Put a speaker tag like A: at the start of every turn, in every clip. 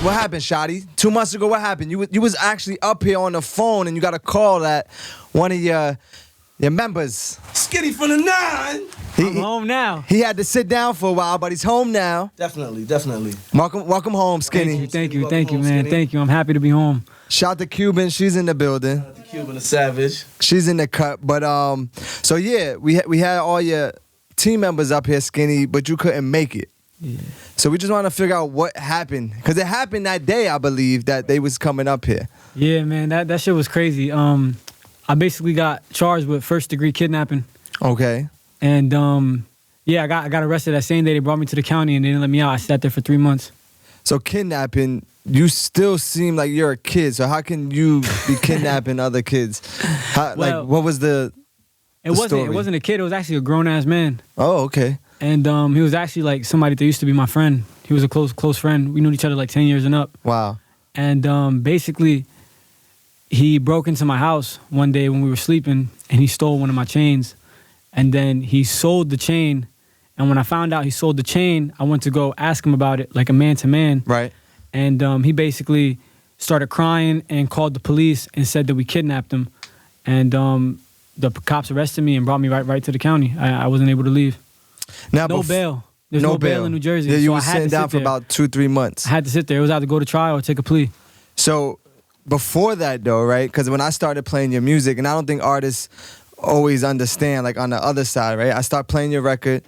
A: What happened, Shotty? 2 months ago, what happened? You was actually up here on the phone and you got a call that one of your members.
B: Skinny from the 9.
C: I'm home now.
A: He had to sit down for a while, but he's home now.
B: Definitely.
A: Welcome home, Skinny.
C: Thank you, man. Skinny. Thank you. I'm happy to be home.
A: Shout to Cuban, she's in the building.
B: Shout out to Cuban the Savage.
A: She's in the cut, but so yeah, we had all your team members up here, Skinny, but you couldn't make it.
C: Yeah.
A: So we just want to figure out what happened, because it happened that day, I believe, that they was coming up here.
C: Yeah, man, that shit was crazy. I basically got charged with first-degree kidnapping.
A: Okay.
C: And yeah, I got arrested that same day. They brought me to the county and they didn't let me out. I sat there for 3 months.
A: So kidnapping, you still seem like you're a kid. So how can you be kidnapping other kids? Well, what was the story?
C: It wasn't a kid. It was actually a grown-ass man.
A: Oh, okay.
C: And he was actually like somebody that used to be my friend. He was a close friend. We knew each other like 10 years and up.
A: Wow.
C: And basically, he broke into my house one day when we were sleeping, and he stole one of my chains. And then he sold the chain. And when I found out he sold the chain, I went to go ask him about it, like a man-to-man.
A: Right.
C: And he basically started crying and called the police and said that we kidnapped him. And the cops arrested me and brought me right to the county. I wasn't able to leave.
A: Now,
C: no bail. There's no bail in New Jersey.
A: Yeah, you
C: so
A: were sitting down for about 2-3 months.
C: I had to sit there. It was either go to trial or take a plea.
A: So before that, though, right? Because when I started playing your music, and I don't think artists always understand, like on the other side, right? I start playing your record,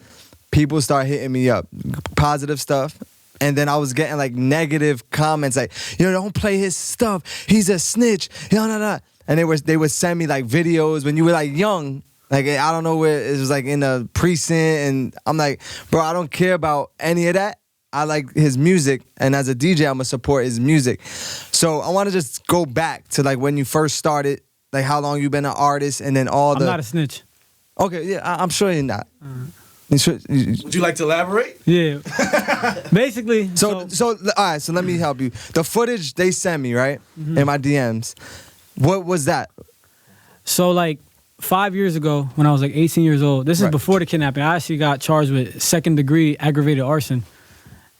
A: people start hitting me up, positive stuff. And then I was getting like negative comments like, don't play his stuff. He's a snitch. And they would send me like videos when you were like young. Like, I don't know where, it was like in a precinct, and I'm like, bro, I don't care about any of that. I like his music, and as a DJ, I'm gonna support his music. So I want to just go back to like when you first started, like how long you been an artist, and then all
C: I'm not a snitch.
A: Okay, yeah, I'm sure you're not.
B: Would you like to elaborate?
C: Yeah. Basically.
A: So all right, so let me help you. The footage they sent me, right, in my DMs, what was that?
C: So like, 5 years ago, when I was like 18 years old, this is before the kidnapping, I actually got charged with second-degree aggravated arson.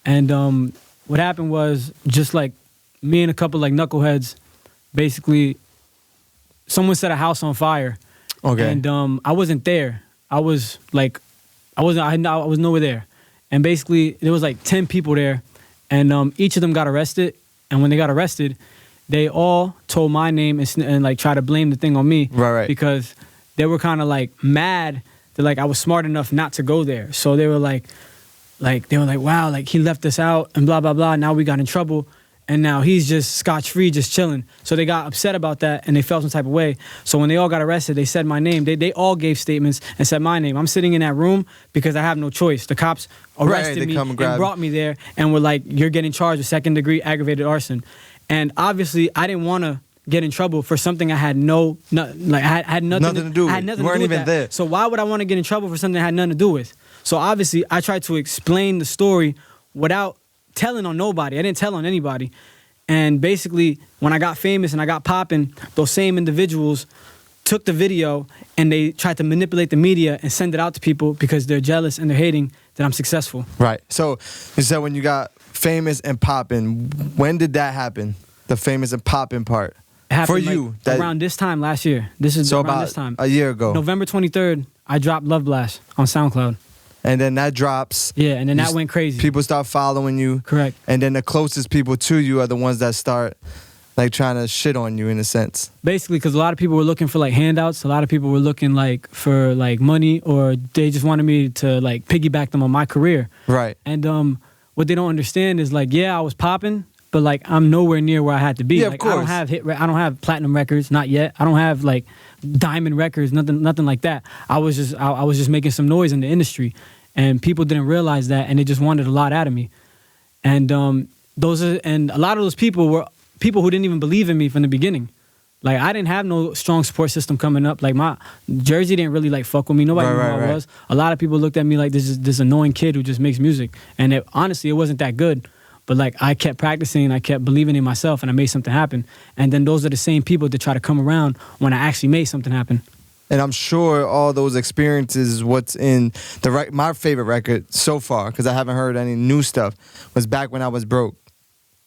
C: And what happened was, just like me and a couple like knuckleheads, basically, someone set a house on fire.
A: Okay.
C: And I wasn't there. I was nowhere there. And basically, there was like 10 people there, and each of them got arrested. And when they got arrested, they all told my name and like try to blame the thing on me.
A: Right.
C: Because they were kind of like mad that like I was smart enough not to go there. So they were like wow, like he left us out and blah blah blah. Now we got in trouble, and now he's just scotch-free, just chilling. So they got upset about that and they felt some type of way. So when they all got arrested, they said my name. They all gave statements and said my name. I'm sitting in that room because I have no choice. The cops arrested me and brought me there and were like, you're getting charged with second-degree aggravated arson. And obviously, I didn't want to get in trouble for something I had I had nothing to do with.
A: I weren't even there.
C: So why would I want to get in trouble for something I had nothing to do with? So obviously, I tried to explain the story without telling on nobody. I didn't tell on anybody. And basically, when I got famous and I got popping, those same individuals took the video and they tried to manipulate the media and send it out to people because they're jealous and they're hating that I'm successful.
A: Right. So you said when you got famous and popping, when did that happen? The famous and popping part?
C: It happened
A: for you,
C: around this time last year. This is
A: so
C: around
A: about
C: this time.
A: A year ago.
C: November 23rd, I dropped Love Blast on SoundCloud.
A: And then that drops.
C: Yeah, and then that went crazy.
A: People start following you.
C: Correct.
A: And then the closest people to you are the ones that start like trying to shit on you in a sense. Basically,
C: because a lot of people were looking for like handouts. A lot of people were looking like for like money, or they just wanted me to like piggyback them on my career.
A: Right.
C: And what they don't understand is like, yeah, I was popping, but like I'm nowhere near where I had to be.
A: Yeah,
C: like,
A: of course.
C: I don't have platinum records, not yet. I don't have like diamond records, nothing like that. I was just making some noise in the industry, and people didn't realize that, and they just wanted a lot out of me. And a lot of those people were people who didn't even believe in me from the beginning. Like, I didn't have no strong support system coming up. Like, my Jersey didn't really like fuck with me. Nobody knew who I was. A lot of people looked at me like this annoying kid who just makes music. And honestly, it wasn't that good. But like, I kept practicing, I kept believing in myself, and I made something happen. And then those are the same people that try to come around when I actually made something happen.
A: And I'm sure all those experiences is what's in my favorite record so far, because I haven't heard any new stuff, was Back When I Was Broke.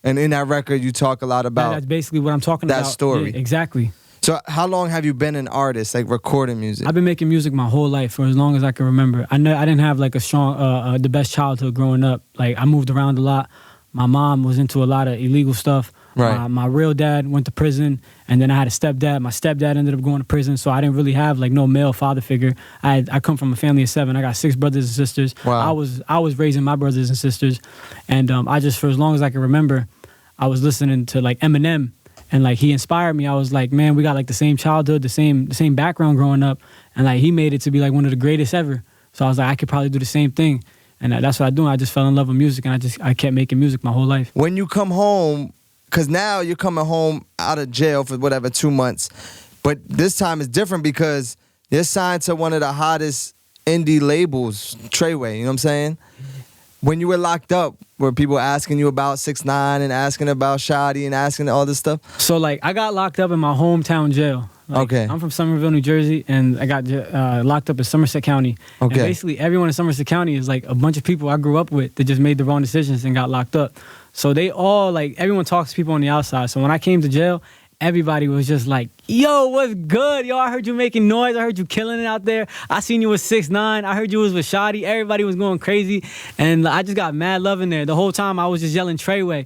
A: And in that record, you talk a lot about
C: That's basically what I'm talking about.
A: that story.
C: Yeah, exactly.
A: So how long have you been an artist, like recording music?
C: I've been making music my whole life for as long as I can remember. I didn't have like a strong, the best childhood growing up. Like I moved around a lot. My mom was into a lot of illegal stuff.
A: Right.
C: My real dad went to prison, and then I had a stepdad. My stepdad ended up going to prison, so I didn't really have like no male father figure. I come from a family of 7. I got 6 brothers and sisters.
A: Wow.
C: I was raising my brothers and sisters, and I just, for as long as I can remember, I was listening to like Eminem. And like he inspired me. I was like, man, we got like the same childhood, the same background growing up, and like he made it to be like one of the greatest ever. So I was like, I could probably do the same thing, and that's what I do. I just fell in love with music, and I kept making music my whole life.
A: When you come home, because now you're coming home out of jail for whatever 2 months, but this time it's different because you're signed to one of the hottest indie labels, Tr3yway. You know what I'm saying? When you were locked up, were people asking you about 6ix9ine and asking about Shotty and asking all this stuff?
C: So like I got locked up in my hometown jail. Like,
A: Okay.
C: I'm from Somerville, New Jersey, and I got locked up in Somerset County.
A: Okay.
C: And basically everyone in Somerset County is like a bunch of people I grew up with that just made the wrong decisions and got locked up. So they all like, everyone talks to people on the outside. So when I came to jail, everybody was just like, yo, what's good? Yo, I heard you making noise. I heard you killing it out there. I seen you with 6ix9ine. I heard you was with Shotty. Everybody was going crazy. And I just got mad love in there. The whole time I was just yelling Trey Way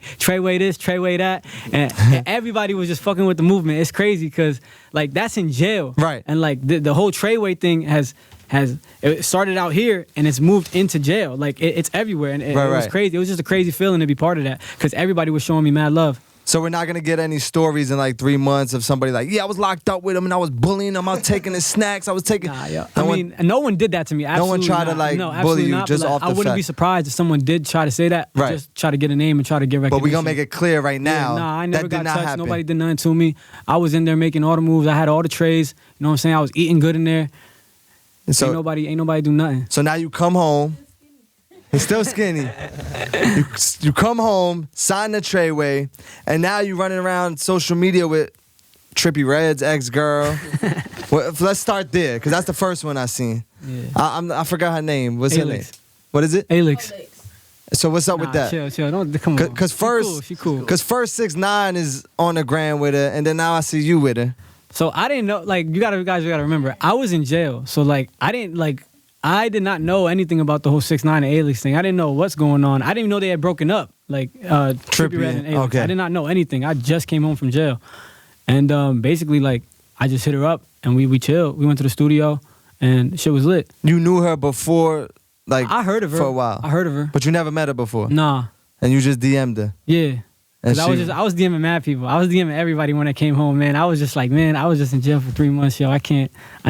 C: this, Trey Way that. And everybody was just fucking with the movement. It's crazy because like that's in jail.
A: Right.
C: And like the whole Trey Way thing it started out here and it's moved into jail. Like it's everywhere. And it was crazy. It was just a crazy feeling to be part of that because everybody was showing me mad love.
A: So we're not gonna get any stories in like 3 months of somebody like, yeah, I was locked up with him and I was bullying him. I was taking his snacks. I was taking.
C: Nah, yeah. No one did that to me. Absolutely
A: no one tried to like bully you
C: not,
A: just
C: like,
A: off the
C: I wouldn't
A: fact.
C: be surprised if someone did try to say that.
A: Right.
C: Just try to get a name and try to get recognition.
A: But we're gonna make it clear right now.
C: Yeah, nah, I never
A: that
C: got
A: did not
C: touched.
A: happen.
C: Nobody did nothing to me. I was in there making all the moves. I had all the trays. You know what I'm saying? I was eating good in there.
A: So,
C: ain't nobody do nothing.
A: So now you come home. He's still skinny. you come home, sign the Tr3yway, and now you running around social media with Trippy Red's ex-girl. Well, let's start there, because that's the first one I seen.
C: Yeah.
A: I forgot her name. What's her name?
C: Alex.
A: What is it?
C: Alex.
A: So what's up with that?
C: Chill. Don't come on.
A: Because first,
C: she cool.
A: Because first 6ix9ine is on the gram with her, and then now I see you with her.
C: So I didn't know. Like you guys gotta remember, I was in jail. So like I did not know anything about the whole 6ix9ine and Alex thing. I didn't know what's going on. I didn't even know they had broken up. Like Trippy Red and Alex.
A: Okay.
C: I did not know anything. I just came home from jail, and basically like I just hit her up and we chilled. We went to the studio and shit was lit.
A: You knew her before, like
C: I heard of her
A: for a while.
C: I heard of her,
A: But you never met her before.
C: Nah.
A: And you just DM'd her.
C: Yeah.
A: And
C: Cause I was DMing mad people. I was DMing everybody when I came home, man. I was just like, man, I was just in jail for 3 months, yo. I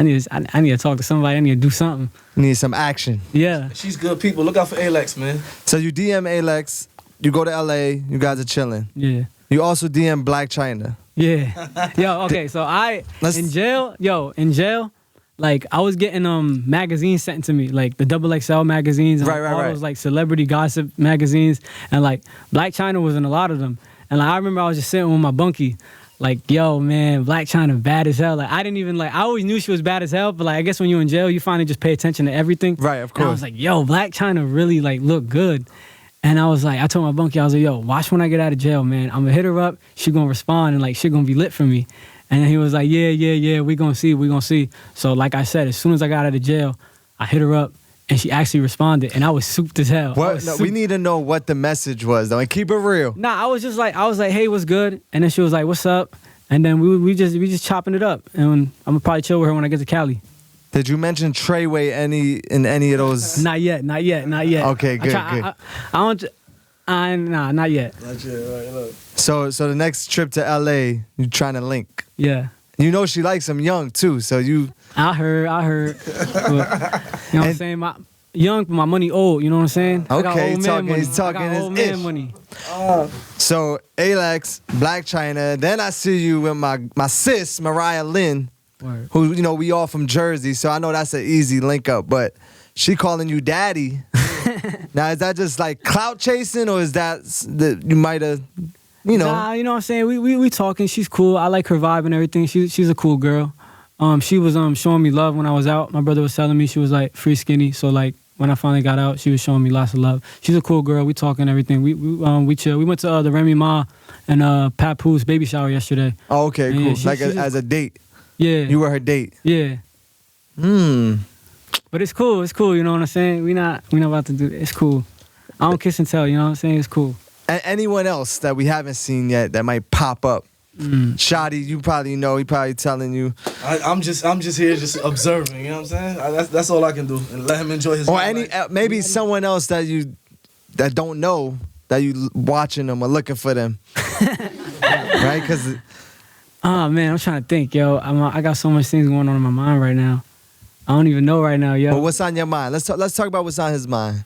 C: need to talk to somebody. I need to do something.
A: You need some action.
C: Yeah.
B: She's good people. Look out for Alex, man.
A: So you DM Alex, you go to LA, you guys are chilling.
C: Yeah.
A: You also DM Blac Chyna.
C: Yeah. Yo, okay, so in jail, like I was getting magazines sent to me, like the XXL magazines and all those like celebrity gossip magazines, and like Blac Chyna was in a lot of them. And like I remember I was just sitting with my bunkie, like, yo man, Blac Chyna bad as hell. Like I didn't even I always knew she was bad as hell, but like I guess when you're in jail, you finally just pay attention to everything.
A: Right, of course.
C: And I was like, yo, Blac Chyna really like look good. And I was like, I told my bunkie, I was like, yo, watch when I get out of jail, man. I'm gonna hit her up, she gonna respond, and like she gonna be lit for me. And he was like, yeah, we gonna see. So like I said, as soon as I got out of jail, I hit her up, and she actually responded, and I was souped as hell.
A: We need to know what the message was, though, and keep it real.
C: Nah, I was like, hey, what's good? And then she was like, what's up? And then we just chopping it up, and I'm gonna probably chill with her when I get to Cali.
A: Did you mention Tr3yway in any of those?
C: Not yet.
A: Okay, good.
C: Not yet.
B: That's it, right, look.
A: So the next trip to LA, you trying to link.
C: Yeah.
A: You know she likes him young too, so you.
C: I heard. But, you know what I'm saying? My young, but my money old. You know what I'm saying?
A: Okay,
C: he's talking
A: his
C: old man
A: ish.
C: money.
A: So Alex, Blac Chyna, then I see you with my sis Mariah Lynn,
C: Word.
A: who we all from Jersey, so I know that's an easy link up. But she calling you daddy. Now is that just like clout chasing, or is that you might have,
C: Nah, you know what I'm saying? We talking. She's cool. I like her vibe and everything. She's a cool girl. She was showing me love when I was out. My brother was telling me, she was like, free Skinny. So like when I finally got out, she was showing me lots of love. She's a cool girl. We talking everything. We chill. We went to the Remy Ma and Papoose baby shower yesterday.
A: Oh, okay,
C: And
A: cool.
C: yeah, she-
A: Like
C: she's
A: as a date.
C: Yeah.
A: You were her date.
C: Yeah. But it's cool. It's cool. You know what I'm saying? We not about to do it. It's cool. I don't kiss and tell. You know what I'm saying? It's cool.
A: Anyone else that we haven't seen yet that might pop up? Shotty, you probably know. He probably telling you.
B: I'm just here, just observing. You know what I'm saying? That's all I can do, and let him enjoy his.
A: Or
B: life.
A: maybe someone else that don't know that you watching them or looking for them, right? Because
C: Oh man, I'm trying to think, yo. I got so much things going on in my mind right now. I don't even know right now, yo.
A: but what's on your mind? Let's talk about what's on his mind.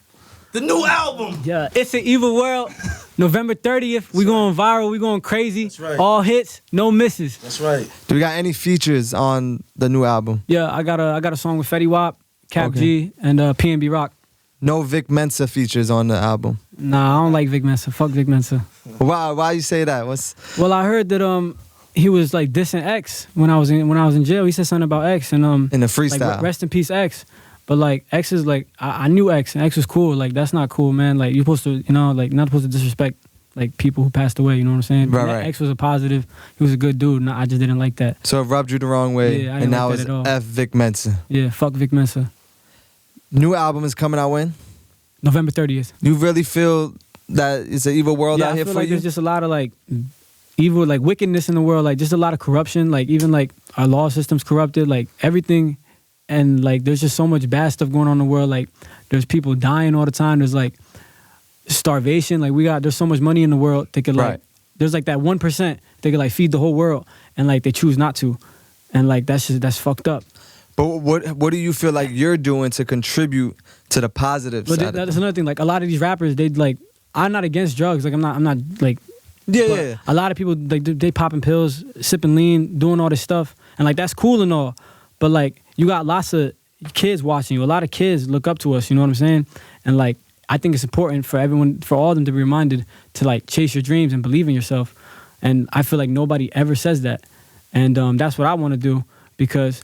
B: The new album.
C: Yeah, It's an Evil World. November 30th. We going viral. We going crazy.
B: That's right.
C: All hits, no misses.
B: That's right.
A: Do we got any features on the new album?
C: Yeah, I got a song with Fetty Wap, Cap
A: Okay.
C: G, and PNB Rock.
A: No Vic Mensa features on the album.
C: Nah, I don't like Vic Mensa. Fuck Vic Mensa.
A: Why you say that?
C: Well, I heard that he was like dissing X when I was in jail. He said something about X and
A: in the freestyle?
C: like, rest in peace X. But like X is like I knew X and X was cool. Like that's not cool, man. Like you're supposed to like not supposed to disrespect like people who passed away. You know what I'm saying?
A: Right.
C: X was a positive. He was a good dude. No, I just didn't like that.
A: So it rubbed you the wrong way,
C: Yeah, I
A: and
C: didn't
A: now
C: like
A: it's
C: that at all.
A: F Vic Mensa.
C: Yeah, fuck Vic Mensa.
A: New album is coming out when?
C: November 30th.
A: You really feel that it's an evil world
C: Yeah,
A: out
C: I
A: here
C: feel
A: for
C: like
A: you?
C: there's just a lot of like evil, like wickedness in the world. Like just a lot of corruption. Like even like our law system's corrupted. Like everything. And like there's just so much bad stuff going on in the world. Like there's people dying all the time. There's like starvation. Like there's so much money in the world. They could like
A: Right.
C: there's like that 1% they could like feed the whole world, and like they choose not to, and like that's fucked up.
A: But what do you feel like you're doing to contribute to the positive
C: But
A: side? of
C: that's
A: it?
C: another thing. Like a lot of these rappers, they like I'm not against drugs. Like I'm not like
A: Yeah,
C: but
A: yeah.
C: a lot of people like they popping pills, sipping lean, doing all this stuff, and like that's cool and all. But like you got lots of kids watching you. A lot of kids look up to us. You know what I'm saying? And like I think it's important for everyone, for all of them to be reminded to like chase your dreams and believe in yourself. And I feel like nobody ever says that. And that's what I want to do, because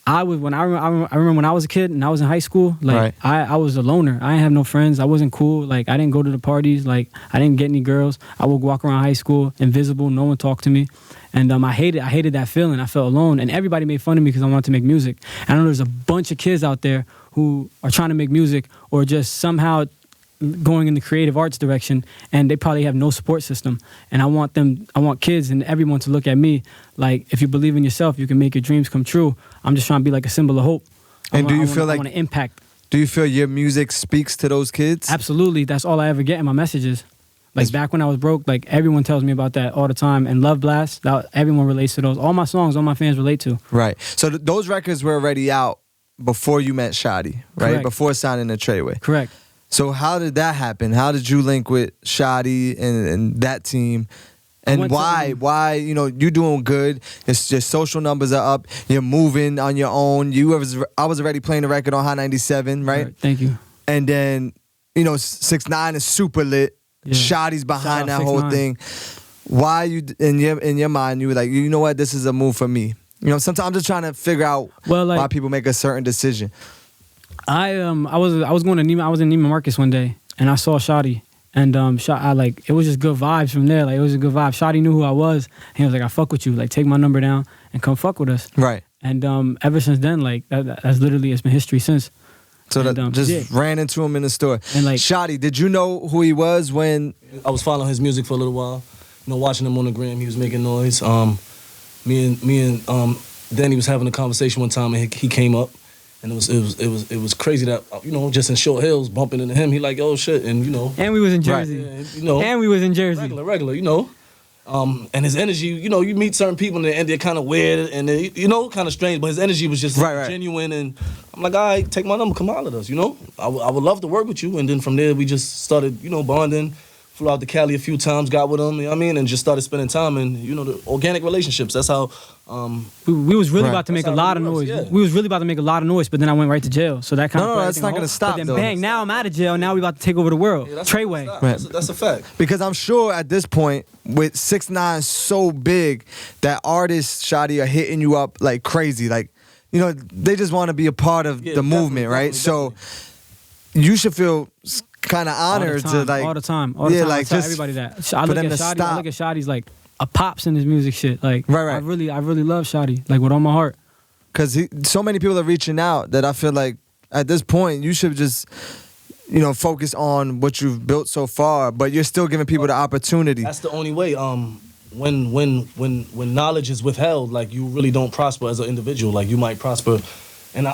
C: I remember when I was a kid and I was in high school, like
A: Right.
C: I was a loner. I didn't have no friends. I wasn't cool. Like I didn't go to the parties. Like I didn't get any girls. I would walk around high school invisible. No one talked to me. And I hated that feeling. I felt alone, and everybody made fun of me because I wanted to make music. And I know there's a bunch of kids out there who are trying to make music or just somehow going in the creative arts direction, and they probably have no support system. And I want kids and everyone to look at me like, if you believe in yourself, you can make your dreams come true. I'm just trying to be like a symbol of hope.
A: And do you feel
C: I
A: like
C: want to impact?
A: Do you feel your music speaks to those kids?
C: Absolutely. That's all I ever get in my messages. Like
A: That's-
C: back when I was broke, like everyone tells me about that all the time. And Love Blast, everyone relates to those. All my songs, all my fans relate to.
A: Right. So those records were already out before you met Shotty, right?
C: Correct.
A: Before signing to Trey Way.
C: Correct.
A: So how did that happen? How did you link with Shotty and that team? And
C: went to,
A: why, you're doing good. It's your social numbers are up. You're moving on your own. I was already playing the record on Hot 97, right?
C: Thank you.
A: And then, 6ix9ine is super lit.
C: Yeah.
A: Shotty's behind
C: Shout
A: that
C: out
A: whole
C: 6ix9ine.
A: thing. Why you in your mind you were like, you know what, this is a move for me. Sometimes I'm just trying to figure out why people make a certain decision.
C: I was going to Neiman. I was in Neiman Marcus one day, and I saw Shotty, and it was just good vibes from there. Like it was a good vibe. Shotty knew who I was, and he was like, I fuck with you. Like take my number down and come fuck with us.
A: Right.
C: And ever since then, like that's literally, it's been history since.
A: So
C: And,
A: that just ran into him in the store.
C: And like
A: Shotty, did you know who he was when?
B: I was following his music for a little while. Watching him on the gram, he was making noise. Me and Danny was having a conversation one time, and he came up, and it was crazy that just in Short Hills bumping into him. He like, oh shit, and
C: and we was in Jersey.
B: yeah,
C: And we was in Jersey.
B: regular. And his energy, you meet certain people and they're kind of weird and they, kind of strange, but his energy was just
A: Right.
B: genuine. And I'm like, all right, take my number, come holler at us, I would love to work with you. And then from there, we just started, bonding flew out to Cali a few times, got with him, you know what I mean, and just started spending time and, you know, the organic relationships. That's how...
C: we was really
A: Right.
C: about to make a
B: That's
C: lot
B: how
C: of
B: it
C: noise.
B: works, yeah.
C: We was really about to make a lot of noise, but then I went right to jail. So that kind
A: No,
C: of...
A: no, that's not gonna stop,
C: But then
A: though.
C: bang, now I'm out of jail. Now we about to take over the world.
B: Yeah, that's
C: Trey
B: not
C: Way.
B: gonna stop. That's a fact.
A: Because I'm sure at this point, with 6ix9ine so big, that artists, Shotty, are hitting you up like crazy. Like, you know, they just want to be a part of
B: Yeah,
A: the movement, right?
B: definitely.
A: So you should feel kind of honored to like
C: all the time. I tell everybody that. I
A: for
C: look
A: them
C: at
A: to
C: Shotty. I
A: stop.
C: look at Shotty's like a pops in his music shit. Like,
A: Right.
C: I really love Shotty. Like with all my heart.
A: Because so many people are reaching out that I feel like at this point you should just, you know, focus on what you've built so far, but you're still giving people the opportunity.
B: That's the only way. When knowledge is withheld, like you really don't prosper as an individual. Like you might prosper, and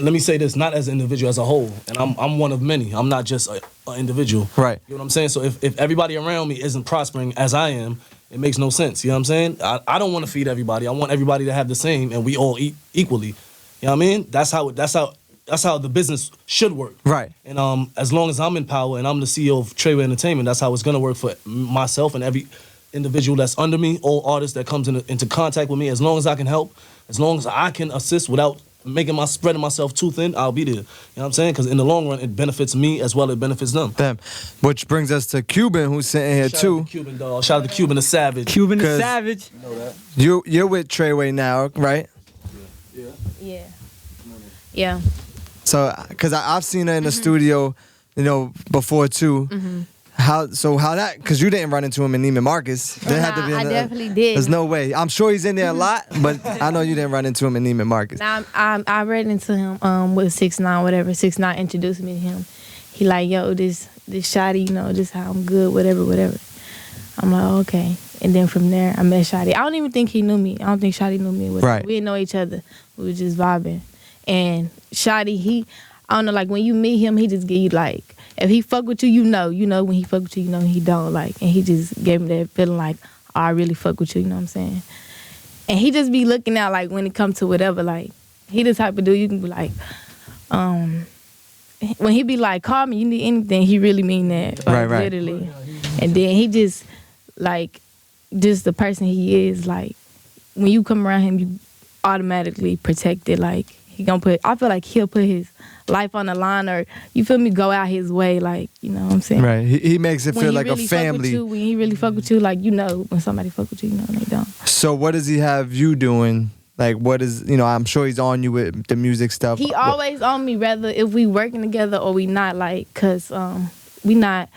B: let me say this, not as an individual, as a whole. And I'm one of many. I'm not just an individual.
A: Right.
B: You know what I'm saying? So if everybody around me isn't prospering as I am, it makes no sense. You know what I'm saying? I don't want to feed everybody. I want everybody to have the same, and we all eat equally. You know what I mean? That's how the business should work.
A: Right.
B: And as long as I'm in power and I'm the CEO of Trey Way Entertainment, that's how it's gonna work for myself and every individual that's under me, all artists that comes into contact with me. As long as I can help, as long as I can assist without spreading myself too thin, I'll be there. You know what I'm saying? Because in the long run, it benefits me as well as it benefits them.
A: Them. Which brings us to Cuban, who's sitting here
B: Shout
A: too.
B: out to Cuban, dog. Shout out to Cuban the Savage.
C: Cuban the
A: 'Cause-
C: Savage.
B: You know that?
A: You're with Trey Way now, right?
D: Yeah. Yeah.
A: So, because I've seen her in the studio, you know, before too. How that? Because you didn't run into him in Neiman Marcus. There had to be.
D: I definitely did.
A: There's no way. I'm sure he's in there a lot, but I know you didn't run into him in Neiman Marcus.
D: Now I ran into him with 6ix9ine, whatever. 6ix9ine introduced me to him. He like, yo, this Shotty, you know, this how I'm good, whatever. I'm like, okay. And then from there, I met Shotty. I don't even think he knew me. I don't think Shotty knew me.
A: Right.
D: We didn't know each other. We was just vibing. And Shotty, I don't know, like when you meet him, he just give you like, if he fuck with you, you know when he fuck with you, you know when he don't, like, and he just gave me that feeling like, oh, I really fuck with you, you know what I'm saying? And he just be looking out like when it comes to whatever, like, he the type of dude you can be like, when he be like, call me, you need anything, he really mean that. Like,
A: Right.
D: literally. And then he just, like, just the person he is, like, when you come around him, you automatically protected, like, I feel like he'll put his life on the line, or you feel me, go out his way, like, you know what I'm saying?
A: Right. He makes it
D: When
A: feel
D: he
A: like
D: really
A: a
D: fuck with
A: family.
D: you, when he really fuck with you, like, you know when somebody fuck with you, you know when they don't.
A: So what does he have you doing? Like, what is, you know, I'm sure he's on you with the music stuff.
D: He always on me, whether if we working together or we not, like, cause we not,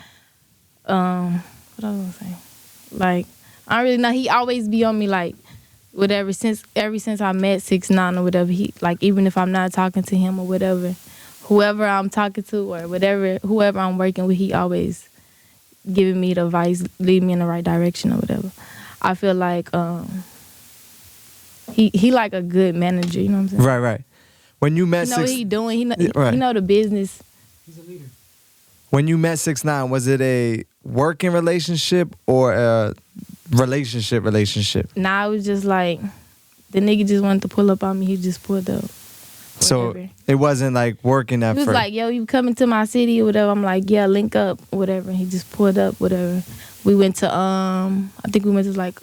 D: what I was gonna say, like, I don't really know. He always be on me, like, whatever. Ever since I met 6ix9ine or whatever, he, like, even if I'm not talking to him or whatever, whoever I'm talking to or whatever, whoever I'm working with, he always giving me the advice, leading me in the right direction or whatever. I feel like he like a good manager, you know what I'm saying?
A: Right. When you met
D: He know what he doing. He know the business.
C: He's a leader.
A: When you met 6ix9ine, was it a working relationship or a relationship?
D: Nah, it was just like the nigga just wanted to pull up on me. He just pulled up.
A: So
D: Whatever.
A: it wasn't like working at
D: He was
A: first.
D: like, yo, you coming to my city or whatever? I'm like, yeah, link up, whatever. He just pulled up, whatever. We went to, I think we went to like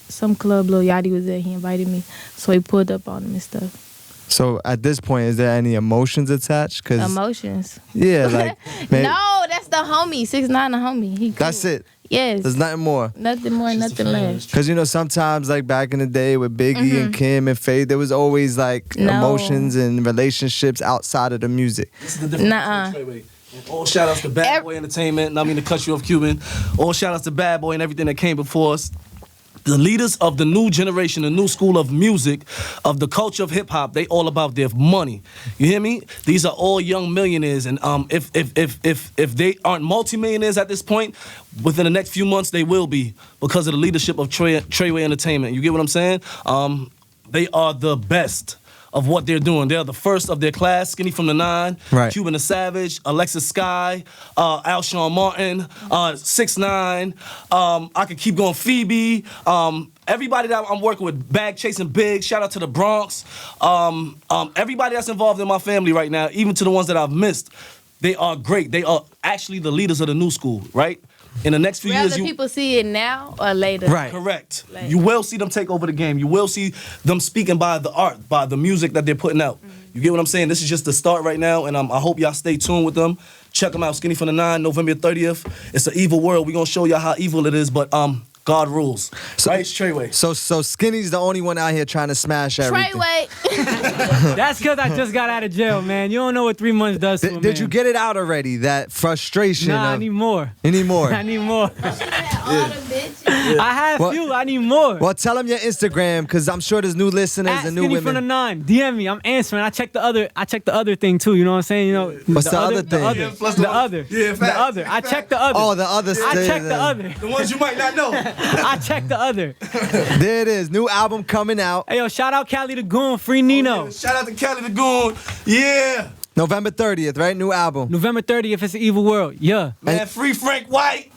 D: some club Lil Yachty was there. He invited me. So he pulled up on him and stuff.
A: So at this point, is there any emotions attached? Cause
D: Emotions.
A: yeah, like maybe,
D: No, that's the homie. 6ix9ine the homie. He cool.
A: that's it.
D: Yes.
A: There's nothing more.
D: Nothing more, nothing less.
A: Cause you know sometimes like back in the day with Biggie and Kim and Faye, there was always like
D: No.
A: emotions and relationships outside of the music.
B: This is the difference
D: Nuh-uh.
B: between Trey Way. And all shout outs to Bad Boy Entertainment. Not mean to cut you off, Cuban. All shout outs to Bad Boy and everything that came before us. The leaders of the new generation, the new school of music, of the culture of hip hop, they all about their money. You hear me? These are all young millionaires, and if they aren't multimillionaires at this point, within the next few months they will be because of the leadership of Trey Way Entertainment. You get what I'm saying? They are the best of what they're doing. They're the first of their class. SkinnyFromThe9,
A: Right.
B: Cuban the Savage, Alexis Sky, Alshon Martin, 6ix9ine. I could keep going. Phoebe. Everybody that I'm working with, Bag Chasing Big. Shout out to the Bronx. Everybody that's involved in my family right now, even to the ones that I've missed, they are great. They are actually the leaders of the new school, right? In the next few years,
D: Rather people see it now or later.
A: Right.
B: Correct.
D: Like-
B: You will see them take over the game. You will see them speaking by the art, by the music that they're putting out. You get what I'm saying? This is just the start right now, and I hope y'all stay tuned with them. Check them out, SkinnyFromThe9, November 30th. It's an evil world. We're going to show y'all how evil it is, but God rules.
A: So-
B: right? It's Trey Way.
A: So Skinny's the only one out here trying to smash everything.
D: Trey Way.
C: That's because I just got out of jail, man. You don't know what 3 months does to a man.
A: Did you get it out already? That frustration?
C: Nah, I
A: of,
C: need more.
A: You need more.
C: I need more.
D: All the bitches.
C: I have
A: Well-
C: few. I need more.
A: Well, tell them your Instagram, because I'm sure there's new listeners
C: At
A: and new women.
C: SkinnyFromThe9. DM me. I'm answering. I check the other thing too. You know what I'm saying? You know.
A: What's the other thing?
C: The other.
B: Yeah, plus
C: The
B: the-
C: other.
B: Yeah,
C: The
B: facts.
C: other. I check the other.
A: Oh, the other
C: I
A: thing.
C: check the other.
B: The ones you might not know.
C: I check the other.
A: There it is. New album coming out
C: Hey yo, shout out Cali the Goon, Free Nino.
B: Shout out to Cali the Goon. Yeah.
A: November 30th, right? New album.
C: November 30th, it's an evil world. Yeah.
B: Man, free Frank White.